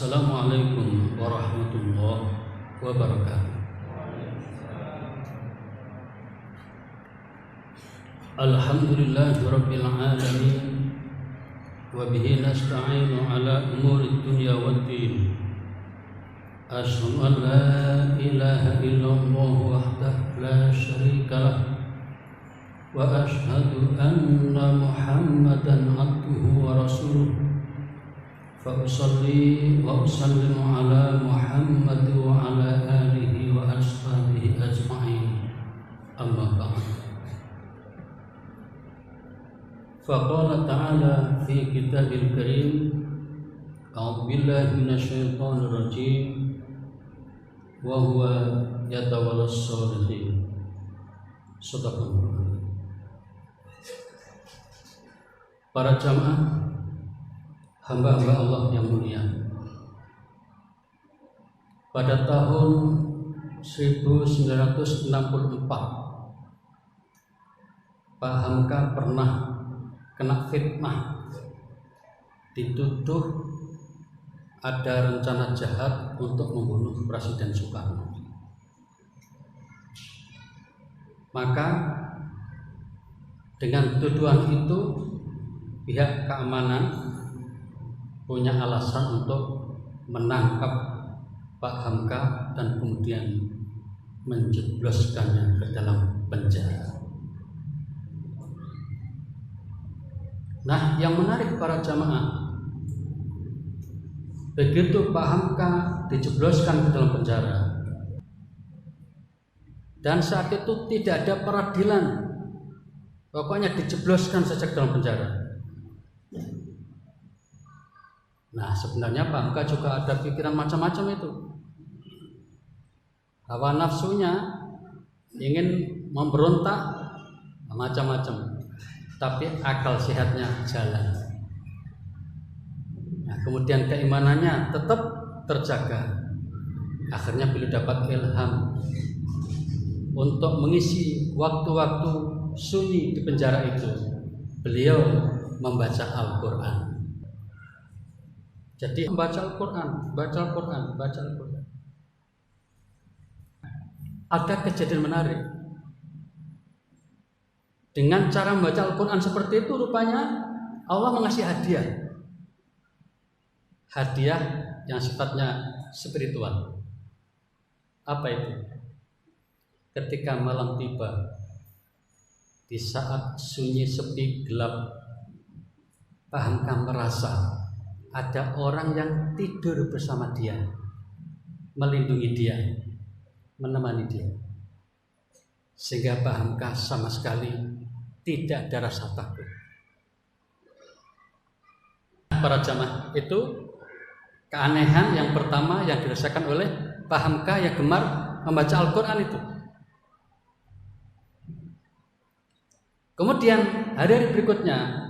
Assalamualaikum warahmatullahi wabarakatuh. Alhamdulillahi rabbil alamin, wa bihi nasta'inu ala umuri dunya waddin. Asyhadu an la ilaha illallah wahdahu la syarika lah, wa asyhadu anna Muhammadan abduhu wa rasuluh. Fa usalli wa usallimu ala Muhammad wa ala alihi wa ashabihi ajma'in. Amma ba'd. Faqala ta'ala fi kitabil karim, a'udzu billahi minasyaitonir rajim, wa huwa yatawallas shalihin. Shadaqallah. Para jamaah, hamba-hamba Allah yang mulia, pada tahun 1964 Pak Hamka pernah kena fitnah, dituduh ada rencana jahat untuk membunuh Presiden Soekarno. Maka dengan tuduhan itu pihak keamanan punya alasan untuk menangkap Pak Hamka dan kemudian menjebloskannya ke dalam penjara. Nah, yang menarik para jamaah, begitu Pak Hamka dijebloskan ke dalam penjara, dan saat itu tidak ada peradilan, pokoknya dijebloskan saja ke dalam penjara. Nah, sebenarnya Pak Hamka juga ada pikiran macam-macam itu. Hawa nafsunya ingin memberontak macam-macam, tapi akal sehatnya jalan. Nah, kemudian keimanannya tetap terjaga. Akhirnya beliau dapat ilham untuk mengisi waktu-waktu sunyi di penjara itu. Beliau membaca Al-Quran. Jadi membaca Al-Quran, baca Al-Quran, baca Al-Quran. Ada kejadian menarik. Dengan cara membaca Al-Quran seperti itu, rupanya Allah mengasih hadiah. Hadiah yang sifatnya spiritual. Apa itu? Ketika malam tiba, di saat sunyi, sepi, gelap, Pak Hamka merasa ada orang yang tidur bersama dia, melindungi dia, menemani dia. Sehingga Pak Hamka sama sekali tidak ada rasa takut. Para jamaah, itu keanehan yang pertama yang dirasakan oleh Pak Hamka yang gemar membaca Al-Quran itu. Kemudian hari-hari berikutnya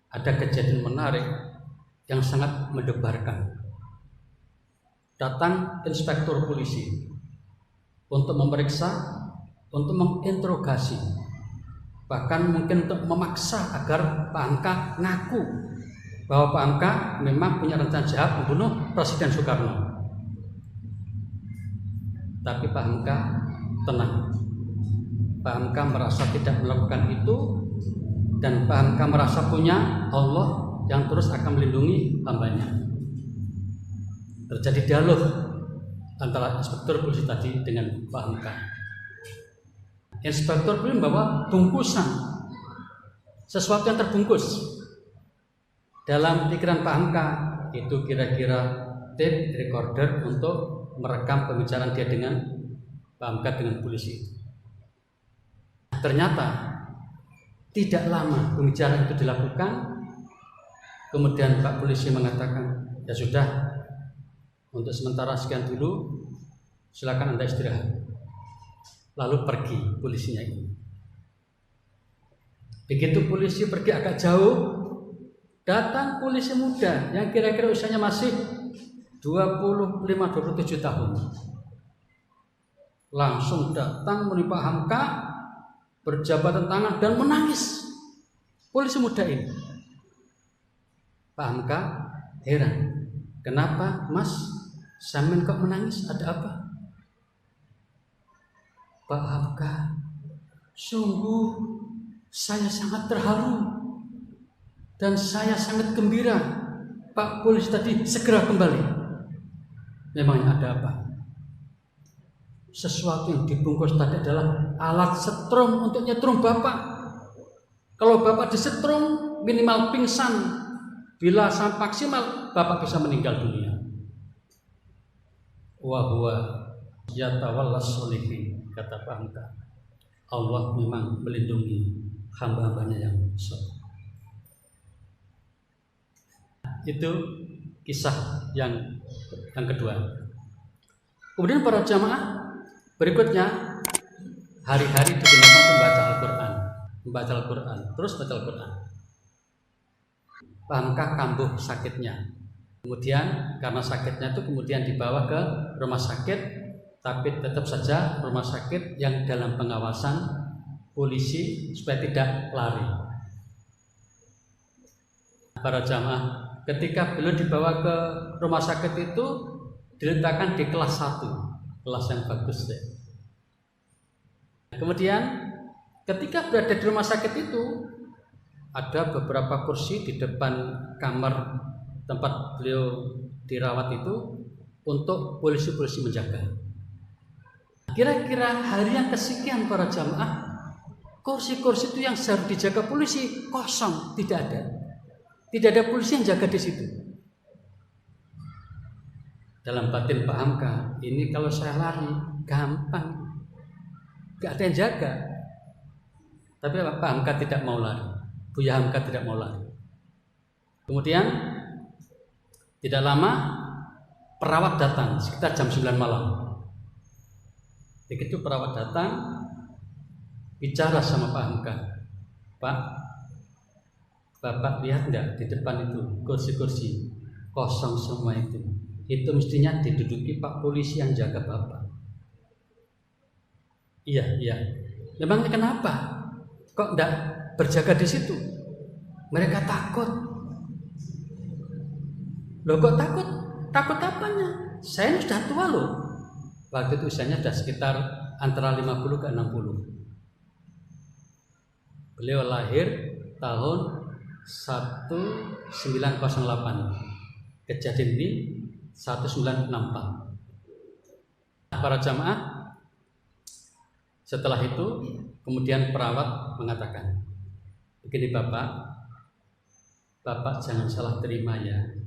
ada kejadian menarik yang sangat mendebarkan. Datang inspektur polisi untuk memeriksa, untuk menginterogasi, bahkan mungkin untuk memaksa agar Pak Hamka ngaku bahwa Pak Hamka memang punya rencana jahat membunuh Presiden Soekarno. Tapi Pak Hamka tenang. Pak Hamka merasa tidak melakukan itu, dan Pak Hamka merasa punya Allah yang terus akan melindungi hambanya. Terjadi dialog antara inspektur polisi tadi dengan Pak Hamka. Inspektur polisi membawa bungkusan, sesuatu yang terbungkus. Dalam pikiran Pak Hamka itu kira-kira tape recorder untuk merekam pembicaraan dia dengan Pak Hamka dengan polisi. Ternyata tidak lama pembicaraan itu dilakukan. Kemudian Pak polisi mengatakan, ya sudah, untuk sementara sekian dulu, silakan Anda istirahat. Lalu pergi polisinya ini. Begitu polisi pergi agak jauh, datang polisi muda yang kira-kira usianya masih 25-27 tahun. Langsung datang menimpa Hamka, berjabatan tangan dan menangis. Polisi muda ini. Pak Hamka heran. Kenapa Mas sampean kok menangis, ada apa? Pak Hamka, sungguh saya sangat terharu dan saya sangat gembira Pak Polisi tadi segera kembali. Memangnya ada apa? Sesuatu yang dibungkus tadi adalah alat setrum untuk nyetrum Bapak. Kalau Bapak disetrum minimal pingsan, bila sampai maksimal Bapak bisa meninggal dunia. Wa huwa yatawallas sholihin, kata Pak Hamka. Allah memang melindungi hamba-hambanya yang soleh. Itu kisah yang kedua. Kemudian para jamaah berikutnya, hari-hari digunakan membaca Al-Quran, terus baca Al-Quran. Pak Hamka kambuh sakitnya. Kemudian karena sakitnya itu kemudian dibawa ke rumah sakit, tapi tetap saja rumah sakit yang dalam pengawasan polisi supaya tidak lari. Para jamaah, ketika beliau dibawa ke rumah sakit itu diletakkan di kelas 1, kelas yang bagus deh. Kemudian ketika berada di rumah sakit itu ada beberapa kursi di depan kamar tempat beliau dirawat itu untuk polisi-polisi menjaga. Kira-kira hari yang kesekian para jamaah, kursi-kursi itu yang seharusnya dijaga polisi kosong, tidak ada polisi yang jaga di situ. Dalam batin Pak Hamka, ini kalau saya lari gampang, gak ada yang jaga. Tapi Pak Hamka tidak mau lari, Buya Hamka tidak mau lari. Kemudian tidak lama perawat datang sekitar jam 9 malam. Begitu perawat datang, bicara sama Pak Hamka, Pak, Bapak lihat enggak di depan itu kursi-kursi kosong semua itu mestinya diduduki Pak polisi yang jaga Bapak. Iya. Memangnya kenapa? Kok enggak berjaga di situ? Mereka takut. Loh kok takut? Takut apanya? Saya sudah tua loh. Waktu itu usianya sudah sekitar antara 50 ke 60. Beliau lahir tahun 1908. Kejadian ini 1964. Para jamaah, setelah itu kemudian perawat mengatakan, begini Bapak jangan salah terima ya.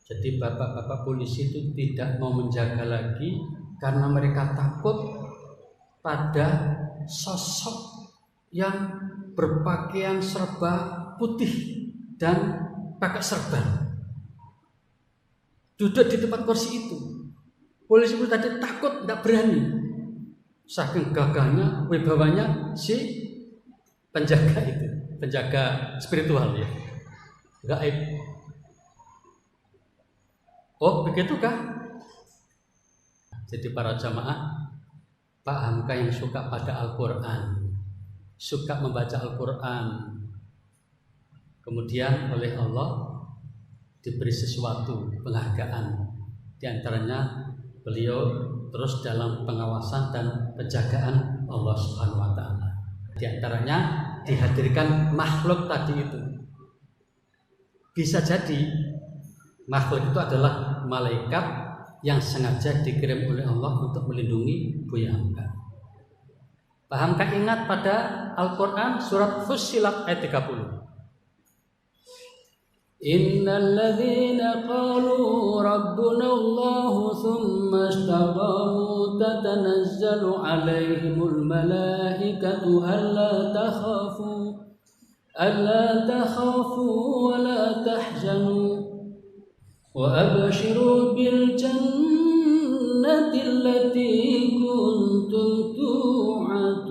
Jadi bapak-bapak polisi itu tidak mau menjaga lagi karena mereka takut pada sosok yang berpakaian serba putih dan pakai serban. Duduk di tempat kursi itu. Polisi tadi takut, tidak berani. Saking gagahnya, wibawanya si penjaga itu, penjaga spiritual ya, gaib. Oh begitukah? Jadi para jamaah, Pak Hamka yang suka pada Al-Quran, suka membaca Al-Quran, kemudian oleh Allah diberi sesuatu penghargaan. Di antaranya beliau terus dalam pengawasan dan penjagaan Allah Subhanahu wa taala. Di antaranya dihadirkan makhluk tadi itu. Bisa jadi makhluk itu adalah malaikat yang sengaja dikirim oleh Allah untuk melindungi Buya Hamka. Pak Hamka ingat pada Al-Quran surat Fussilat ayat 30. Innal ladzina qalu rabbuna Allah thumma istaqamu tatanazzalu alaihimul malaikatu alla takhafu wa la tahzanu wa abshiru bil jannati allati kuntum tu'adun.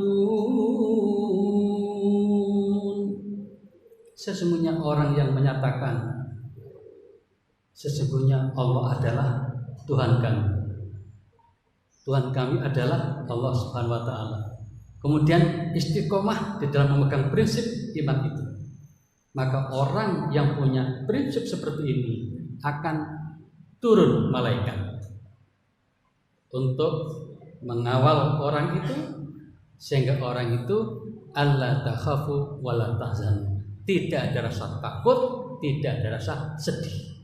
Sesungguhnya orang yang menyatakan sesungguhnya Allah adalah Tuhan kami. Tuhan kami adalah Allah Subhanahu wa taala. Kemudian istiqomah di dalam memegang prinsip iman itu. Maka orang yang punya prinsip seperti ini akan turun malaikat untuk mengawal orang itu, sehingga orang itu alla takhafu wala tahzanu, tidak ada rasa takut, tidak ada rasa sedih,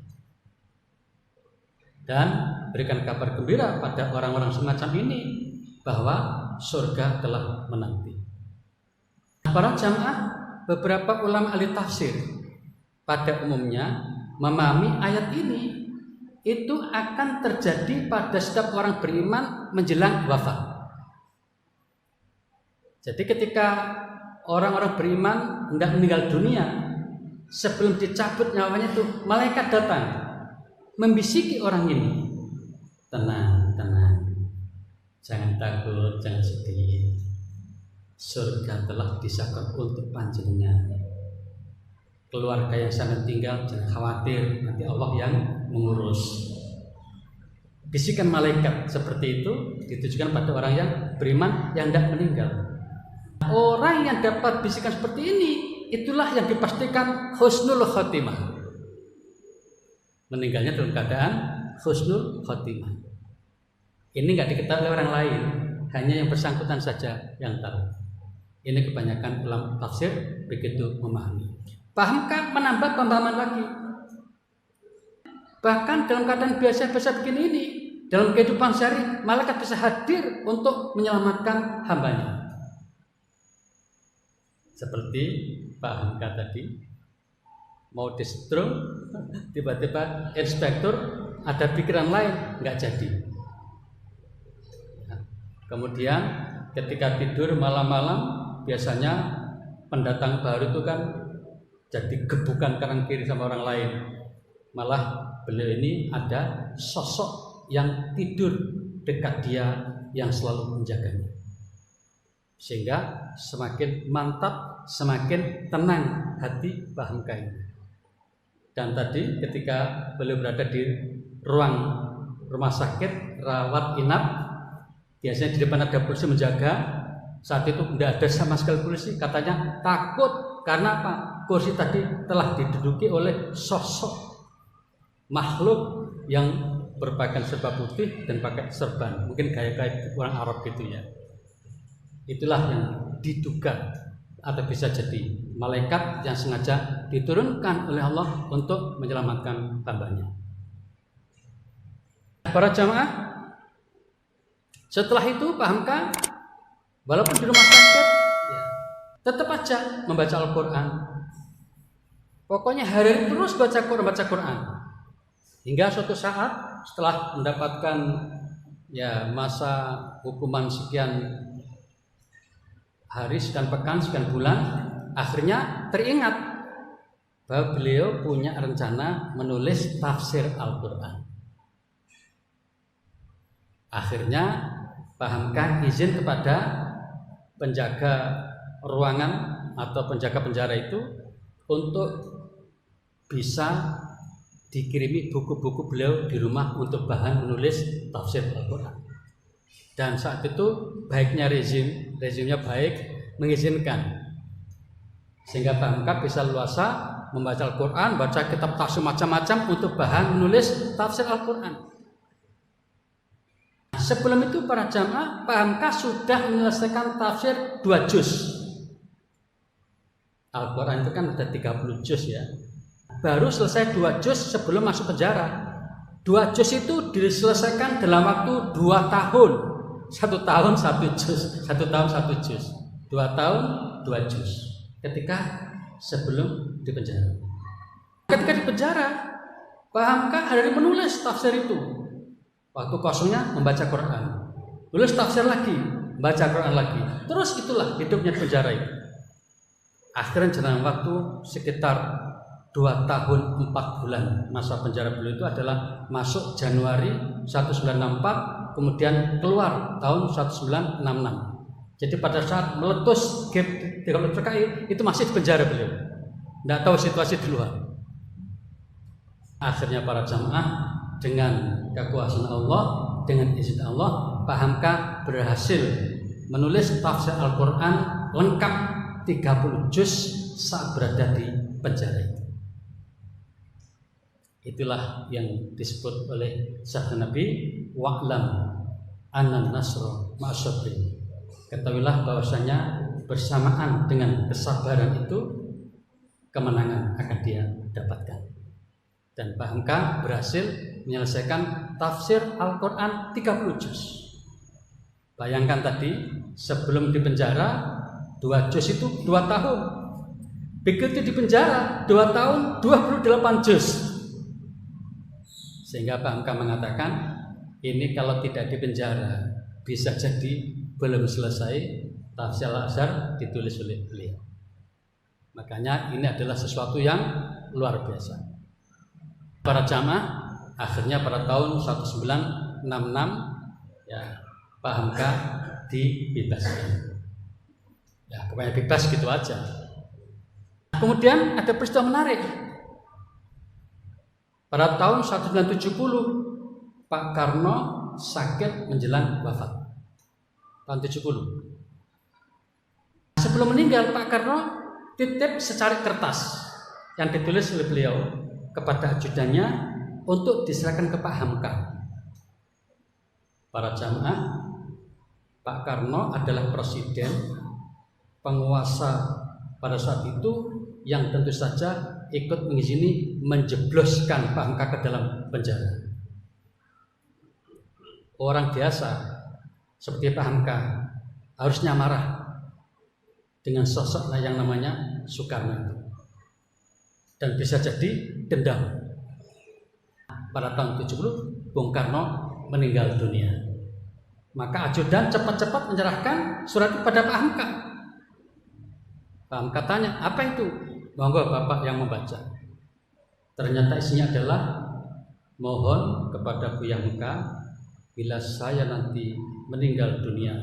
dan berikan kabar gembira pada orang-orang semacam ini bahwa surga telah menanti. Para jamaah, beberapa ulama ahli tafsir pada umumnya memahami ayat ini itu akan terjadi pada setiap orang beriman menjelang wafat. Jadi ketika orang-orang beriman hendak meninggal dunia, sebelum dicabut nyawanya itu malaikat datang membisiki orang ini, tenang, jangan takut, jangan sedih, surga telah disiapkan untuk panjenengan. Keluarga yang sangat tinggal jangan khawatir, nanti Allah yang mengurus. Bisikan malaikat seperti itu ditujukan pada orang yang beriman yang tidak meninggal. Orang yang dapat bisikan seperti ini, itulah yang dipastikan husnul khotimah, meninggalnya dalam keadaan husnul khotimah. Ini nggak diketahui orang lain, hanya yang bersangkutan saja yang tahu. Ini kebanyakan ulama tafsir begitu memahami. Pahamkah menambah pemahaman lagi? Bahkan dalam keadaan biasa-biasa begini ini, dalam kehidupan sehari, malaikat bisa hadir untuk menyelamatkan hambanya. Seperti Pak Hamka tadi, mau disetrum, tiba-tiba inspektur ada pikiran lain, nggak jadi. Kemudian ketika tidur malam-malam, biasanya pendatang baru itu kan jadi gebukan kanan kiri sama orang lain. Malah beliau ini ada sosok yang tidur dekat dia yang selalu menjaganya, sehingga semakin mantap, semakin tenang hati Pak Hamka ini. Dan tadi ketika beliau berada di ruang rumah sakit rawat inap, biasanya di depan ada polisi menjaga. Saat itu tidak ada sama sekali polisi, katanya takut karena apa? Kursi tadi telah diduduki oleh sosok makhluk yang berpakaian serba putih dan pakai serban, mungkin gaya-gaya orang Arab gitu ya. Itulah yang diduga atau bisa jadi malaikat yang sengaja diturunkan oleh Allah untuk menyelamatkan hambanya. Para jamaah, setelah itu pahamkah, walaupun di rumah sakit, tetap aja membaca Al-Quran. Pokoknya hari terus baca Quran. Hingga suatu saat setelah mendapatkan masa hukuman sekian hari, sekian pekan, sekian bulan, akhirnya teringat bahwa beliau punya rencana menulis tafsir Al-Quran. Akhirnya pahamkah izin kepada penjaga ruangan atau penjaga penjara itu untuk bisa dikirimi buku-buku beliau di rumah untuk bahan menulis tafsir Al-Quran. Dan saat itu baiknya rezimnya baik, mengizinkan, sehingga Pak Hamka bisa luasa membaca Al-Quran, baca kitab tafsir macam-macam untuk bahan menulis tafsir Al-Quran. Sebelum itu para jamaah, Pak Hamka sudah menyelesaikan tafsir 2 juz. Al-Quran itu kan ada 30 juz ya. Baru selesai 2 juz sebelum masuk penjara. 2 juz itu diselesaikan dalam waktu 2 tahun. 1 tahun 1 juz, 1 tahun 1 juz, 2 tahun 2 juz. Ketika sebelum dipenjara. Ketika di penjara, Pak Hamka hari menulis tafsir itu. Waktu kosongnya membaca Quran, tulis tafsir lagi, baca Quran lagi. Terus itulah hidupnya di penjara itu. Akhirnya dalam waktu sekitar 2 tahun 4 bulan masa penjara beliau itu adalah masuk Januari 1964, kemudian keluar tahun 1966. Jadi pada saat meletus gap 30 PKI itu masih di penjara beliau, tidak tahu situasi di luar. Akhirnya para jamaah, dengan kekuasaan Allah, dengan izin Allah, Pak Hamka berhasil menulis tafsir Al-Quran lengkap 30 juz saat berada di penjara itu. Itulah yang disebut oleh sabda Nabi, wa'lam annan nasra ma'as-sabrin. Ketahuilah bahwasanya bersamaan dengan kesabaran itu kemenangan akan dia dapatkan. Dan Pak Hamka berhasil menyelesaikan tafsir Al-Quran 30 juz. Bayangkan tadi, sebelum di penjara 2 juz itu 2 tahun. Begitu di penjara 2 tahun 28 juz. Sehingga Pak Hamka mengatakan, ini kalau tidak di penjara bisa jadi belum selesai tafsir Al-Azhar ditulis oleh beliau. Makanya ini adalah sesuatu yang luar biasa. Para jamaah akhirnya pada tahun 1966 ya Pak Hamka dibebaskan. Ya pokoknya bebas gitu aja. Kemudian ada peristiwa menarik. Pada tahun 1970 Pak Karno sakit menjelang wafat. Tahun 70. Sebelum meninggal Pak Karno titip secari kertas yang ditulis oleh beliau kepada ajudannya untuk diserahkan ke Pak Hamka. Para jamaah, Pak Karno adalah presiden, penguasa pada saat itu yang tentu saja ikut mengizini menjebloskan Pak Hamka ke dalam penjara. Orang biasa seperti Pak Hamka harusnya marah dengan sosok yang namanya Soekarno itu. Dan bisa jadi dendam. Pada tahun 70 Bung Karno meninggal dunia. Maka ajudan cepat-cepat menyerahkan surat kepada Pak Hamka. Pak Hamka tanya, apa itu? Monggo Bapak yang membaca. Ternyata isinya adalah, mohon kepada Buya Hamka, bila saya nanti meninggal dunia,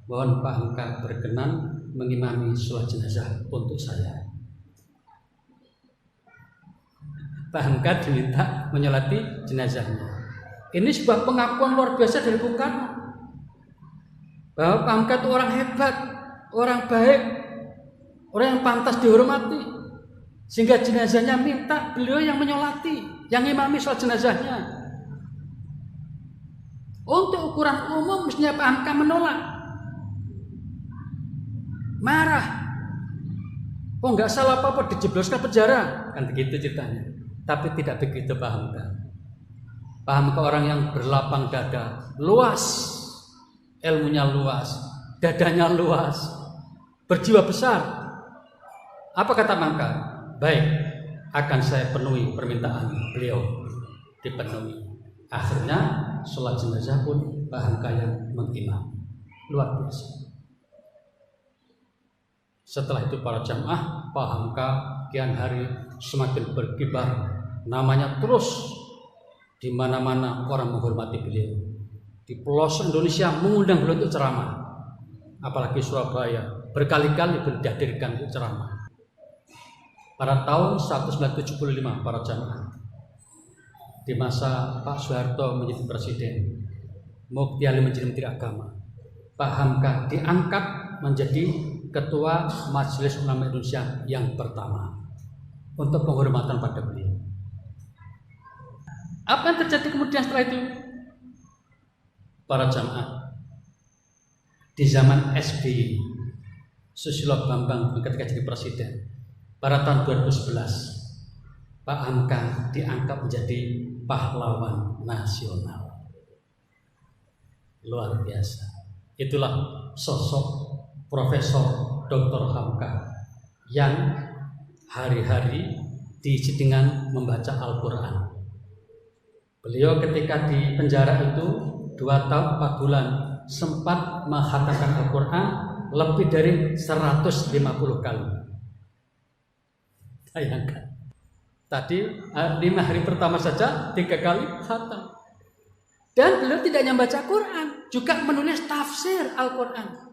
mohon Pak Hamka berkenan mengimami sholat jenazah untuk saya. Pak Hamka diminta menyolati jenazahnya. Ini sebuah pengakuan luar biasa dari Bung Karno bahwa Pak Hamka itu orang hebat, orang baik, orang yang pantas dihormati, sehingga jenazahnya minta beliau yang menyolati, yang imami sholat jenazahnya. Untuk ukuran umum mestinya Pak Hamka menolak, marah. Oh nggak salah apa-apa dijebloskan penjara, kan begitu ceritanya. Tapi tidak begitu Pak Hamka. Pak Hamka orang yang berlapang dada, luas, ilmunya luas, dadanya luas, berjiwa besar. Apa kata Pak Hamka? Baik, akan saya penuhi permintaan beliau. Dipenuhi. Akhirnya sholat jenazah pun Pak Hamka yang mengimam. Luar biasa. Setelah itu para jamaah, Pak Hamka kian hari semakin berkibar. Namanya terus di mana-mana orang menghormati beliau. Di pelosok Indonesia mengundang beliau untuk ceramah. Apalagi Surabaya berkali-kali beliau dihadirkan untuk ceramah. Pada tahun 1975 para jamaah, di masa Pak Soeharto menjadi presiden, Mufti Ali menjadi Menteri Agama, Pak Hamka diangkat menjadi Ketua Majelis Ulama Indonesia yang pertama untuk penghormatan pada beliau. Apa yang terjadi kemudian setelah itu? Para jamaah, di zaman SBY, Susilo Bambang ketika jadi presiden, pada tahun 2011, Pak Hamka diangkat menjadi pahlawan nasional. Luar biasa. Itulah sosok Profesor Dr. Hamka yang hari-hari diisi dengan membaca Al-Quran. Beliau ketika di penjara itu 2 tahun 4 bulan sempat menghatamkan Al-Quran lebih dari 150 kali. Bayangkan. Tadi 5 hari pertama saja 3 kali khatam. Dan beliau tidak hanya membaca Quran, juga menulis tafsir Al-Quran.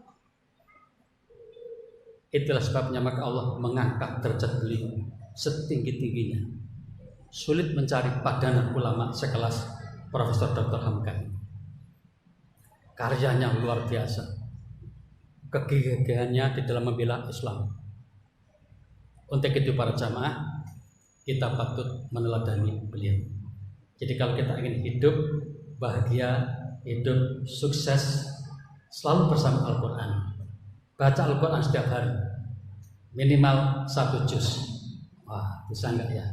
Itulah sebabnya maka Allah mengangkat derajat beliau setinggi-tingginya. Sulit mencari padanan ulama sekelas Profesor Dr. Hamka. Karyanya luar biasa. Kegigihannya di dalam membela Islam. Untuk itu para jamaah, kita patut meneladani beliau. Jadi kalau kita ingin hidup bahagia, hidup sukses, selalu bersama Al-Quran. Baca Al-Quran setiap hari, minimal 1 juz. Wah, bisa enggak ya?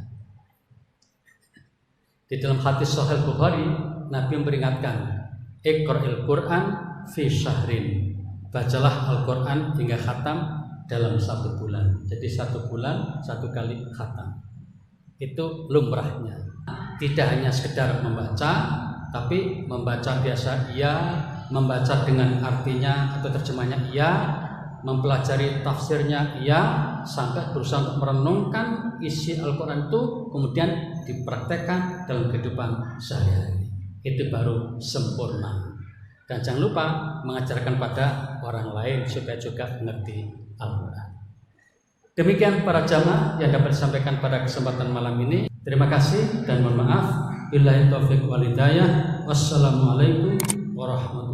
Di dalam hadis Sahih Bukhari, Nabi memperingatkan, Iqra'il Quran fi syahrin. Bacalah Al-Quran hingga khatam dalam 1 bulan. Jadi 1 bulan 1 kali khatam. Itu lumrahnya. Tidak hanya sekedar membaca, tapi membaca biasa iya, membaca dengan artinya atau terjemahnya iya, mempelajari tafsirnya iya, sampai berusaha untuk merenungkan isi Al-Quran itu, kemudian dipraktekkan dalam kehidupan sehari-hari. Itu baru sempurna. Dan jangan lupa mengajarkan pada orang lain supaya juga mengerti Al-Quran. Demikian para jamaah yang dapat disampaikan pada kesempatan malam ini. Terima kasih dan mohon maaf. Billahi taufiq wal hidayah. Wassalamualaikum warahmatullahi wabarakatuh.